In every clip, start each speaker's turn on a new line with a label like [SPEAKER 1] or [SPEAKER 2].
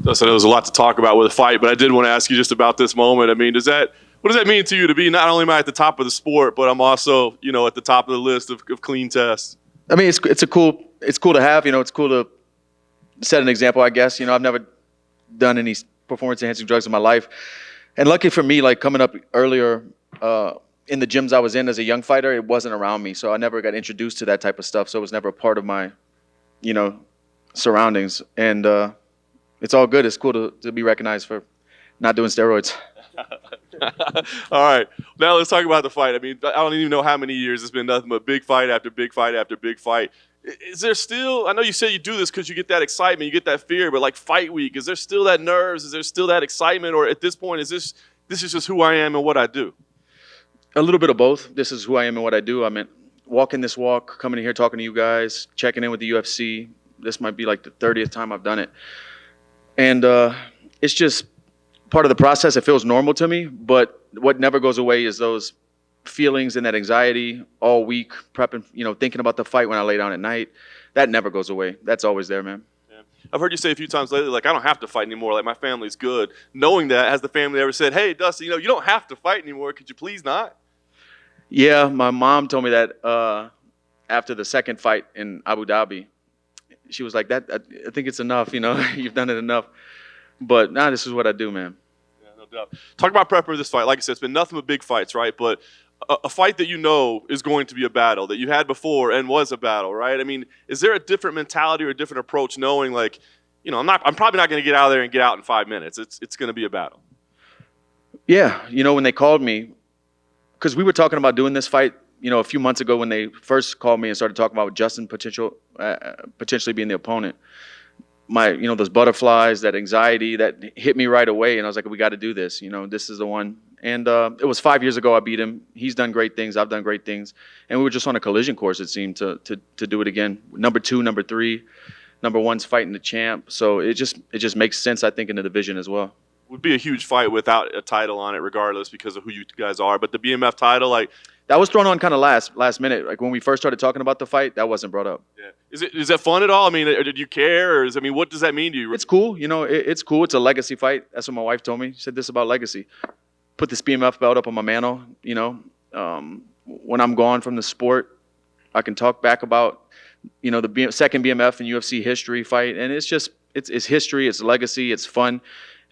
[SPEAKER 1] Dustin, there was a lot to talk about with the fight, but I did want to ask you just about this moment. I mean, what does that mean to you to be not only am I at the top of the sport, but I'm also, at the top of the list of clean tests?
[SPEAKER 2] I mean, it's cool to have. It's cool to set an example, I guess. I've never done any performance-enhancing drugs in my life, and lucky for me, like coming up earlier in the gyms I was in as a young fighter, it wasn't around me, so I never got introduced to that type of stuff. So it was never a part of my, surroundings, and it's all good. It's cool to be recognized for not doing steroids.
[SPEAKER 1] All right. Now let's talk about the fight. I mean, I don't even know how many years it's been, nothing but big fight after big fight after big fight. Is there still, I know you say you do this because you get that excitement, you get that fear, but like fight week, is there still that nerves? Is there still that excitement? Or at this point, is this is just who I am and what I do?
[SPEAKER 2] A little bit of both. This is who I am and what I do. I mean, walking this walk, coming in here, talking to you guys, checking in with the UFC. This might be like the 30th time I've done it. And it's just part of the process. It feels normal to me, but what never goes away is those feelings and that anxiety all week, prepping, thinking about the fight when I lay down at night. That never goes away. That's always there, man.
[SPEAKER 1] Yeah. I've heard you say a few times lately, like, I don't have to fight anymore. Like, my family's good. Knowing that, has the family ever said, hey, Dustin, you don't have to fight anymore. Could you please not?
[SPEAKER 2] Yeah, my mom told me that after the second fight in Abu Dhabi. She was like, I think it's enough, you've done it enough. But this is what I do, man.
[SPEAKER 1] Yeah, no doubt. Talk about prepping for this fight. Like I said, it's been nothing but big fights, right? But a fight that is going to be a battle, that you had before and was a battle, right? I mean, is there a different mentality or a different approach knowing, like, I'm probably not going to get out of there and get out in 5 minutes. It's going to be a battle.
[SPEAKER 2] Yeah, when they called me, because we were talking about doing this fight, a few months ago when they first called me and started talking about Justin potentially being the opponent. Those butterflies, that anxiety, that hit me right away, and I was like, we got to do this. This is the one. And it was 5 years ago I beat him. He's done great things. I've done great things, and we were just on a collision course. It seemed to do it again. Number 2, number 3, number 1's fighting the champ. So it just makes sense, I think, in the division as well.
[SPEAKER 1] Would be a huge fight without a title on it, regardless, because of who you guys are. But the BMF title, like,
[SPEAKER 2] that was thrown on kind of last minute. Like when we first started talking about the fight, that wasn't brought up.
[SPEAKER 1] Yeah. Is that fun at all? I mean, did you care? Or what does that mean to you?
[SPEAKER 2] It's cool. It's cool. It's a legacy fight. That's what my wife told me. She said this about legacy. Put this BMF belt up on my mantle. When I'm gone from the sport, I can talk back about, the second BMF in UFC history fight. And it's just, it's history, it's legacy, it's fun.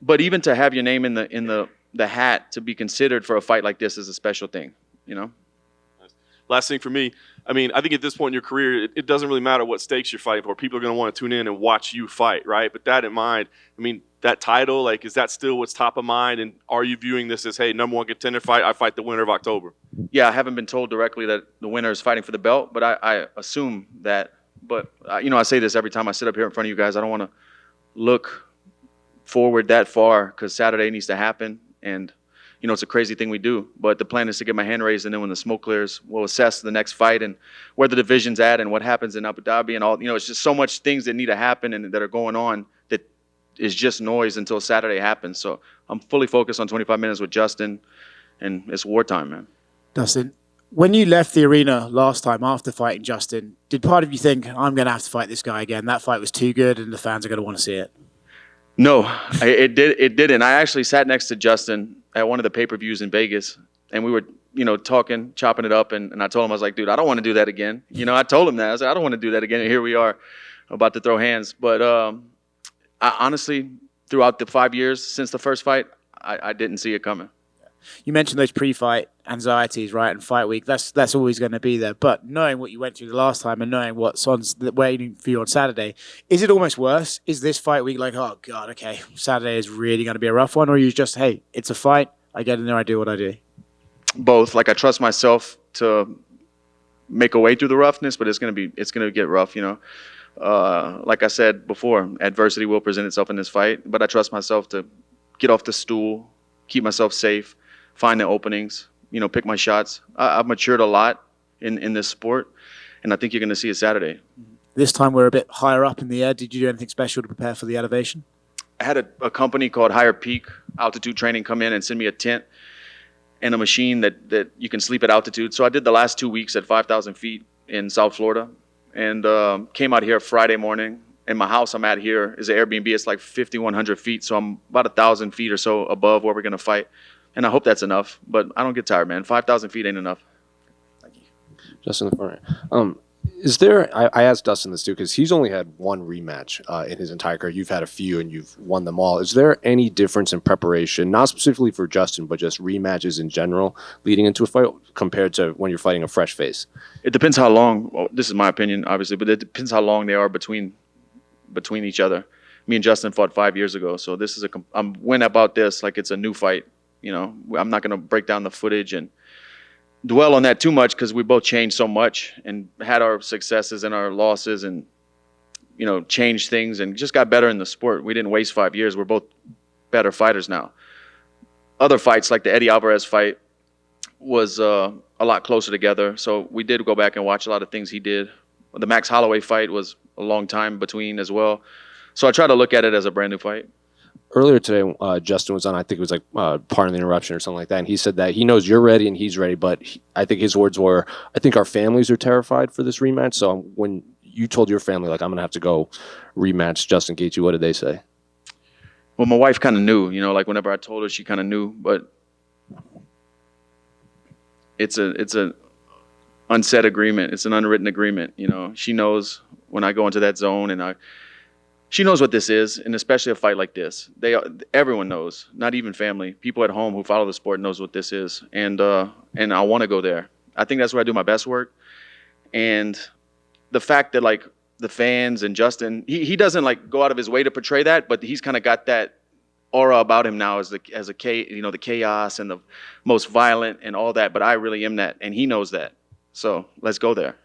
[SPEAKER 2] But even to have your name in the hat to be considered for a fight like this is a special thing,
[SPEAKER 1] Last thing for me, I mean, I think at this point in your career, it doesn't really matter what stakes you're fighting for. People are going to want to tune in and watch you fight, right? But that in mind, I mean, that title, like, is that still what's top of mind? And are you viewing this as, hey, number 1 contender fight, I fight the winner of October?
[SPEAKER 2] Yeah, I haven't been told directly that the winner is fighting for the belt, but I assume that. But, I say this every time I sit up here in front of you guys. I don't want to look forward that far because Saturday needs to happen. And it's a crazy thing we do, but the plan is to get my hand raised, and then when the smoke clears, we'll assess the next fight and where the division's at and what happens in Abu Dhabi and all. It's just so much things that need to happen and that are going on that is just noise until Saturday happens. So I'm fully focused on 25 minutes with Justin, and it's wartime, man.
[SPEAKER 3] Dustin, when you left the arena last time after fighting Justin, did part of you think, I'm going to have to fight this guy again? That fight was too good and the fans are going to want to see it.
[SPEAKER 2] No, it didn't. I actually sat next to Justin at one of the pay-per-views in Vegas, and we were, talking, chopping it up, and I told him, I was like, dude, I don't want to do that again. I told him that. I was like, I don't want to do that again, and here we are about to throw hands. But I honestly, throughout the 5 years since the first fight, I didn't see it coming.
[SPEAKER 3] You mentioned those pre-fight anxieties, right, and fight week. That's always going to be there. But knowing what you went through the last time and knowing what's waiting for you on Saturday, is it almost worse? Is this fight week like, oh, God, okay, Saturday is really going to be a rough one? Or are you just, hey, it's a fight, I get in there, I do what I do?
[SPEAKER 2] Both. Like, I trust myself to make a way through the roughness, but it's going to get rough, Like I said before, adversity will present itself in this fight, but I trust myself to get off the stool, keep myself safe, find the openings, pick my shots. I've matured a lot in this sport, and I think you're going to see it Saturday.
[SPEAKER 3] This time we're a bit higher up in the air. Did you do anything special to prepare for the elevation?
[SPEAKER 2] I had a company called Higher Peak Altitude Training come in and send me a tent and a machine that you can sleep at altitude. So I did the last 2 weeks at 5,000 feet in South Florida and came out here Friday morning And my house I'm at here is an Airbnb. It's like 5,100 feet, so I'm about 1,000 feet or so above where we're gonna fight. And I hope that's enough, but I don't get tired, man. 5,000 feet ain't enough.
[SPEAKER 4] Justin Poirier. Is there? I asked Dustin this too because he's only had one rematch in his entire career. You've had a few and you've won them all. Is there any difference in preparation, not specifically for Justin, but just rematches in general leading into a fight compared to when you're fighting a fresh face?
[SPEAKER 2] It depends how long. Well, this is my opinion, obviously, but it depends how long they are between each other. Me and Justin fought 5 years ago, so this is I'm went about this like it's a new fight. You know, I'm not going to break down the footage and dwell on that too much because we both changed so much and had our successes and our losses and, you know, changed things and just got better in the sport. We didn't waste 5 years. We're both better fighters now. Other fights like the Eddie Alvarez fight was a lot closer together. So we did go back and watch a lot of things he did. The Max Holloway fight was a long time between as well. So I try to look at it as a brand new fight.
[SPEAKER 4] Earlier today, Justin was on, I think it was like part of the interruption or something like that, and he said that he knows you're ready and he's ready, but I think his words were, I think our families are terrified for this rematch. So when you told your family, like, I'm going to have to go rematch Justin Gaethje, what did they say?
[SPEAKER 2] Well, my wife kind of knew, you know, like whenever I told her, she kind of knew, but it's a unsaid agreement. It's an unwritten agreement. You know, she knows when I go into that zone and she knows what this is, and especially a fight like this. Everyone knows, not even family. People at home who follow the sport knows what this is, and I want to go there. I think that's where I do my best work. And the fact that like the fans and Justin, he doesn't like go out of his way to portray that, but he's kind of got that aura about him now as the chaos and the most violent and all that. But I really am that, and he knows that. So let's go there.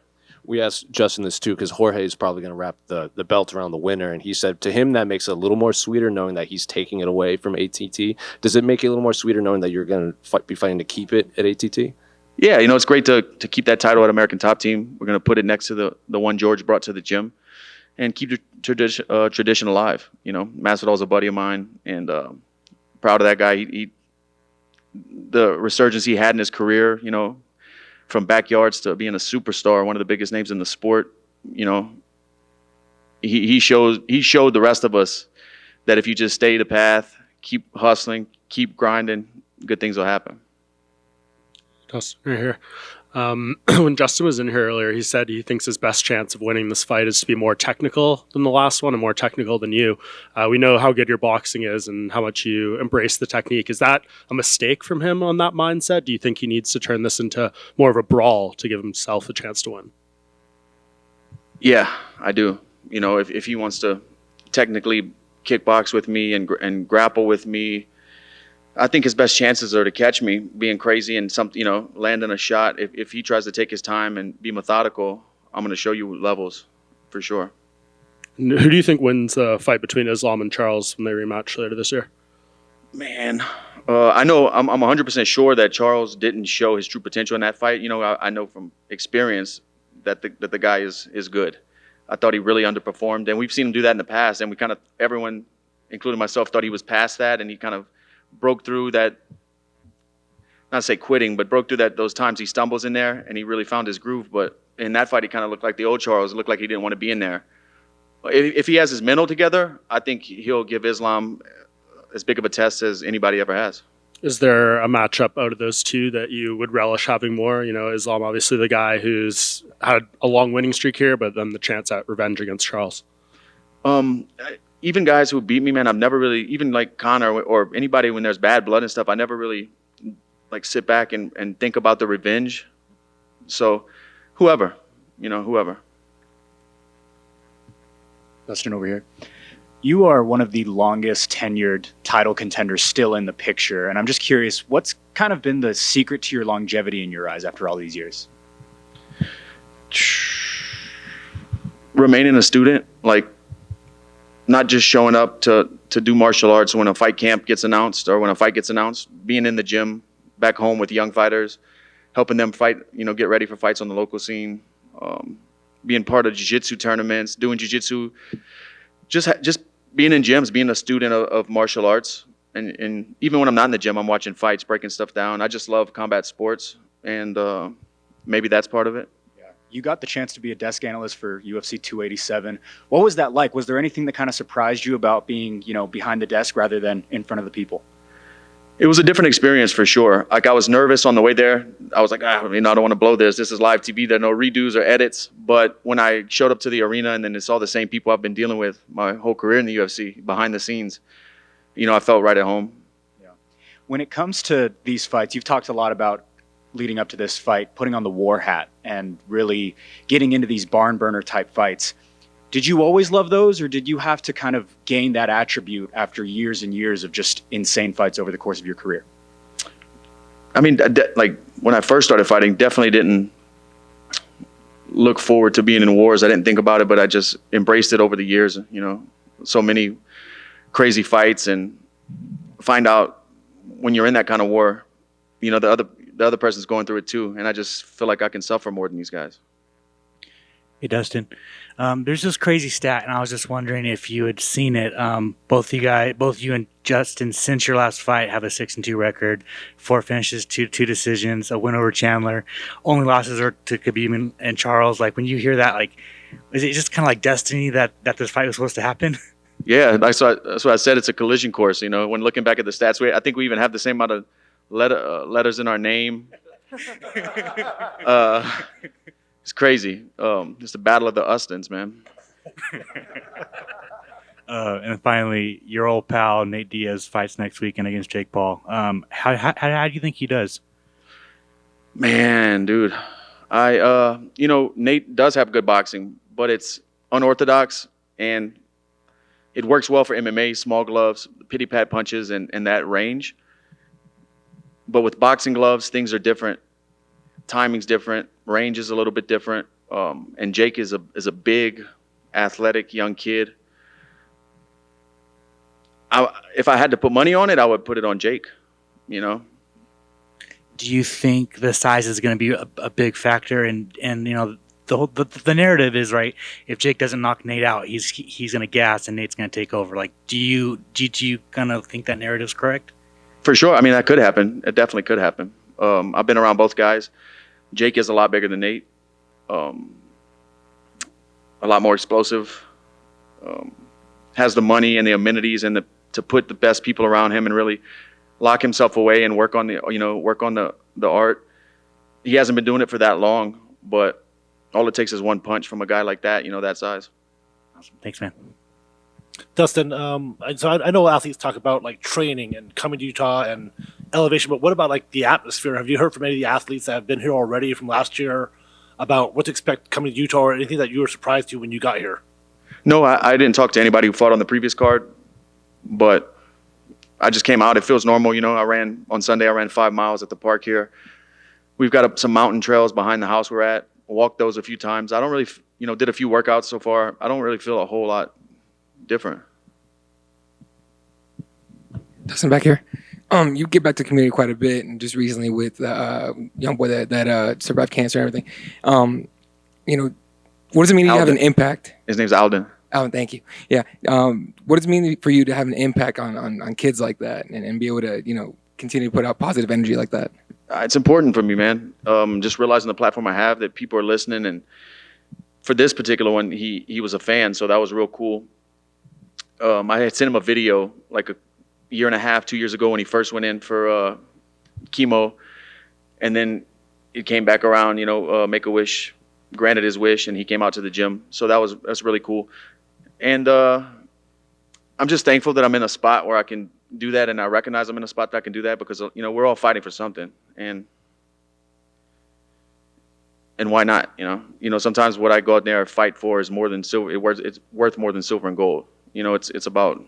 [SPEAKER 4] We asked Justin this too because Jorge is probably going to wrap the belt around the winner, and he said to him that makes it a little more sweeter knowing that he's taking it away from ATT. Does it make it a little more sweeter knowing that you're going to be fighting to keep it at ATT?
[SPEAKER 2] Yeah, you know, it's great to keep that title at American Top Team. We're going to put it next to the one George brought to the gym and keep the tradition alive. You know, Masvidal's a buddy of mine, and proud of that guy. The resurgence he had in his career, you know, from backyards to being a superstar, one of the biggest names in the sport, you know, he showed the rest of us that if you just stay the path, keep hustling, keep grinding, good things will happen.
[SPEAKER 5] Dustin, right here. When Justin was in here earlier, he said he thinks his best chance of winning this fight is to be more technical than the last one and more technical than you. We know how good your boxing is and how much you embrace the technique. Is that a mistake from him on that mindset? Do you think he needs to turn this into more of a brawl to give himself a chance to win?
[SPEAKER 2] Yeah, I do. You know, if he wants to technically kickbox with me and grapple with me, I think his best chances are to catch me being crazy and landing a shot. If he tries to take his time and be methodical, I'm going to show you levels for sure.
[SPEAKER 5] Who do you think wins the fight between Islam and Charles when they rematch later this year?
[SPEAKER 2] Man, I know I'm 100% sure that Charles didn't show his true potential in that fight. You know, I know from experience that the guy is good. I thought he really underperformed, and we've seen him do that in the past. And everyone, including myself, thought he was past that, and he kind of broke through that, not to say quitting, but broke through those times he stumbles in there and he really found his groove. But in that fight, he kind of looked like the old Charles. It looked like he didn't want to be in there. If he has his mental together, I think he'll give Islam as big of a test as anybody ever has.
[SPEAKER 5] Is there a matchup out of those two that you would relish having more? You know, Islam, obviously the guy who's had a long winning streak here, but then the chance at revenge against Charles.
[SPEAKER 2] Even guys who beat me, man, I've never really, even like Conor or anybody when there's bad blood and stuff, I never really like sit back and think about the revenge. So whoever.
[SPEAKER 6] Dustin, over here. You are one of the longest tenured title contenders still in the picture. And I'm just curious, what's kind of been the secret to your longevity in your eyes after all these years?
[SPEAKER 2] Remaining a student, like, not just showing up to do martial arts when a fight camp gets announced or when a fight gets announced, being in the gym back home with young fighters, helping them fight, get ready for fights on the local scene, being part of jiu-jitsu tournaments, doing jiu-jitsu, just being in gyms, being a student of martial arts. And even when I'm not in the gym, I'm watching fights, breaking stuff down. I just love combat sports, and maybe that's part of it.
[SPEAKER 6] you got the chance to be a desk analyst for UFC 287. What was that like? Was there anything that kind of surprised you about being, behind the desk rather than in front of the people?
[SPEAKER 2] It was a different experience for sure. Like, I was nervous on the way there. I was like, I don't want to blow this. This is live TV. There are no redos or edits. But when I showed up to the arena and then it's all the same people I've been dealing with my whole career in the UFC, behind the scenes, I felt right at home.
[SPEAKER 6] Yeah. When it comes to these fights, you've talked a lot about leading up to this fight, putting on the war hat and really getting into these barn burner type fights. Did you always love those, or did you have to kind of gain that attribute after years and years of just insane fights over the course of your career?
[SPEAKER 2] I mean, like, when I first started fighting, definitely didn't look forward to being in wars. I didn't think about it, but I just embraced it over the years. So many crazy fights, and find out when you're in that kind of war, the other person's going through it too, and I just feel like I can suffer more than these guys.
[SPEAKER 7] Hey, Dustin. There's this crazy stat, and I was just wondering if you had seen it. Both you and Justin, since your last fight, have a 6-2 record, 4 finishes, two decisions, a win over Chandler. Only losses are to Khabib and Charles. Like, when you hear that, like, is it just kind of like destiny that this fight was supposed to happen?
[SPEAKER 2] Yeah, that's what I said. It's a collision course. When looking back at the stats, I think we even have the same amount of letters in our name. It's crazy. It's the battle of the Austins, man.
[SPEAKER 7] And finally, your old pal Nate Diaz fights next weekend against Jake Paul. How do you think he does?
[SPEAKER 2] Man, dude, Nate does have good boxing, but it's unorthodox and it works well for MMA, small gloves, pity pat punches, and that range. But with boxing gloves, things are different. Timing's different. Range is a little bit different. And Jake is a big, athletic young kid. If I had to put money on it, I would put it on Jake.
[SPEAKER 7] Do you think the size is going to be a big factor? And the narrative is, right, if Jake doesn't knock Nate out, he's going to gas and Nate's going to take over. Like, do you kind of think that narrative's correct?
[SPEAKER 2] For sure. I mean, that could happen. It definitely could happen. I've been around both guys. Jake is a lot bigger than Nate. A lot more explosive. Has the money and the amenities and to put the best people around him and really lock himself away and work on the art. He hasn't been doing it for that long, but all it takes is one punch from a guy like that, that size.
[SPEAKER 7] Awesome. Thanks, man.
[SPEAKER 8] Dustin, so I know athletes talk about like training and coming to Utah and elevation, but what about like the atmosphere? Have you heard from any of the athletes that have been here already from last year about what to expect coming to Utah, or anything that you were surprised to when you got here?
[SPEAKER 2] No, I didn't talk to anybody who fought on the previous card, but I just came out. It feels normal. On Sunday, I ran 5 miles at the park here. We've got some mountain trails behind the house we're at. Walked those a few times. I don't really, did a few workouts so far. I don't really feel a whole lot different.
[SPEAKER 9] Dustin, back here. You get back to the community quite a bit, and just recently with young boy that survived cancer and everything. What does it mean to have an impact?
[SPEAKER 2] His name's Alden.
[SPEAKER 9] Alden, thank you. Yeah. What does it mean for you to have an impact on kids like that and be able to continue to put out positive energy like that?
[SPEAKER 2] It's important for me, man. Just realizing the platform I have, that people are listening, and for this particular one, he was a fan, so that was real cool. I had sent him a video like a year and a half, 2 years ago when he first went in for chemo, and then it came back around. Make-A-Wish granted his wish, and he came out to the gym. So that's really cool, and I'm just thankful that I'm in a spot where I can do that, and I recognize I'm in a spot that I can do that because we're all fighting for something, and why not? Sometimes what I go out there and fight for is more than silver. It's worth more than silver and gold. It's about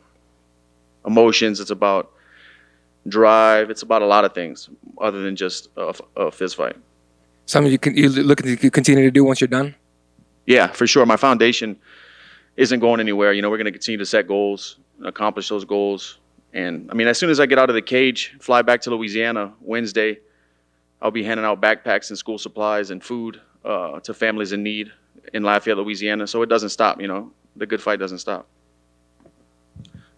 [SPEAKER 2] emotions. It's about drive. It's about a lot of things other than just a fist fight.
[SPEAKER 9] Something you looking to continue to do once you're done?
[SPEAKER 2] Yeah, for sure. My foundation isn't going anywhere. We're going to continue to set goals, accomplish those goals. And as soon as I get out of the cage, fly back to Louisiana Wednesday, I'll be handing out backpacks and school supplies and food to families in need in Lafayette, Louisiana. So it doesn't stop. The good fight doesn't stop.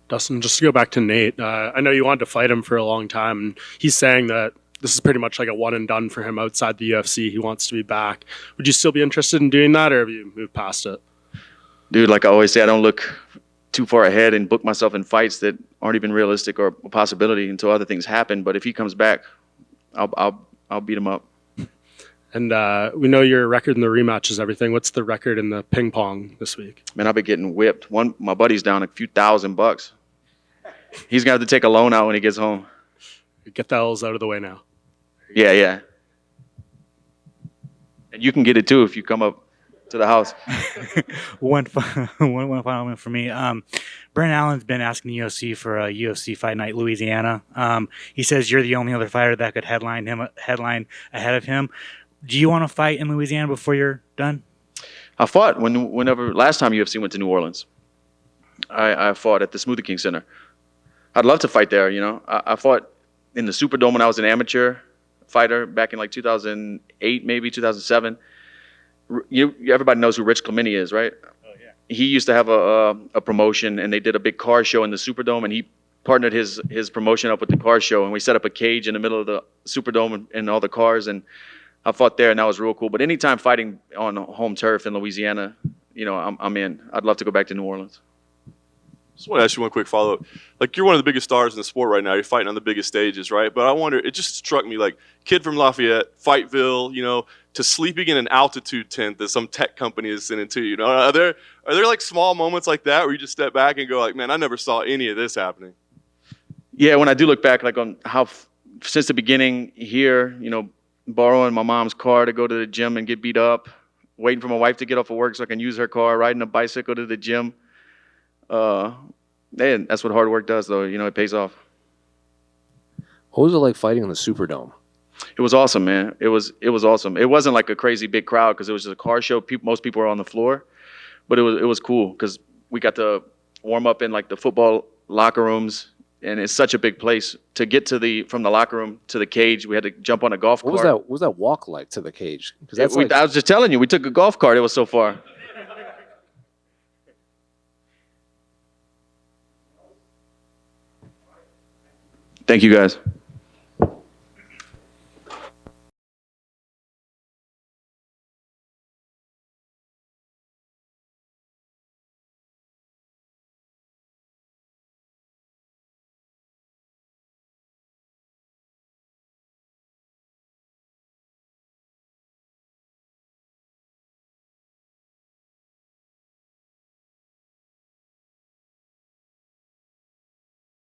[SPEAKER 5] Dustin, just to go back to Nate, I know you wanted to fight him for a long time, and he's saying that this is pretty much like a one and done for him outside the UFC. He wants to be back. Would you still be interested in doing that, or have you moved past it?
[SPEAKER 2] Dude, like I always say, I don't look too far ahead and book myself in fights that aren't even realistic or a possibility until other things happen. But if he comes back, I'll beat him up.
[SPEAKER 5] And we know your record in the rematch is everything. What's the record in the ping pong this week?
[SPEAKER 2] Man, I've been getting whipped. My buddy's down a few $1,000. He's gonna have to take a loan out when he gets home.
[SPEAKER 5] Get the L's out of the way now.
[SPEAKER 2] Yeah. And you can get it too if you come up to the house.
[SPEAKER 7] one final one for me. Brent Allen's been asking the UFC for a UFC Fight Night Louisiana. He says you're the only other fighter that could headline ahead of him. Do you want to fight in Louisiana before you're done?
[SPEAKER 2] I fought whenever last time UFC went to New Orleans. I fought at the Smoothie King Center. I'd love to fight there. I fought in the Superdome when I was an amateur fighter back in like 2008, maybe 2007. Everybody knows who Rich Clementi is, right? Oh yeah. He used to have a promotion, and they did a big car show in the Superdome, and he partnered his promotion up with the car show, and we set up a cage in the middle of the Superdome and all the cars, and I fought there, and that was real cool. But anytime fighting on home turf in Louisiana, I'm in. I'd love to go back to New Orleans.
[SPEAKER 1] Just want to ask you one quick follow-up. Like, you're one of the biggest stars in the sport right now. You're fighting on the biggest stages, right? But I wonder, it just struck me, like, kid from Lafayette, Fightville, to sleeping in an altitude tent that some tech company is sending to you. Are there like small moments like that where you just step back and go like, man, I never saw any of this happening?
[SPEAKER 2] Yeah, when I do look back, like on how since the beginning here, borrowing my mom's car to go to the gym and get beat up, waiting for my wife to get off of work so I can use her car, riding a bicycle to the gym. Man, that's what hard work does, though. It pays off.
[SPEAKER 4] What was it like fighting in the Superdome?
[SPEAKER 2] It was awesome, man. It was awesome. It wasn't like a crazy big crowd because it was just a car show. Most people were on the floor, but it was cool because we got to warm up in like the football locker rooms, and it's such a big place to get from the locker room to the cage. We had to jump on a golf cart.
[SPEAKER 4] What was that walk like to the cage? Because
[SPEAKER 2] I was just telling you, we took a golf cart. It was so far. Thank you, guys.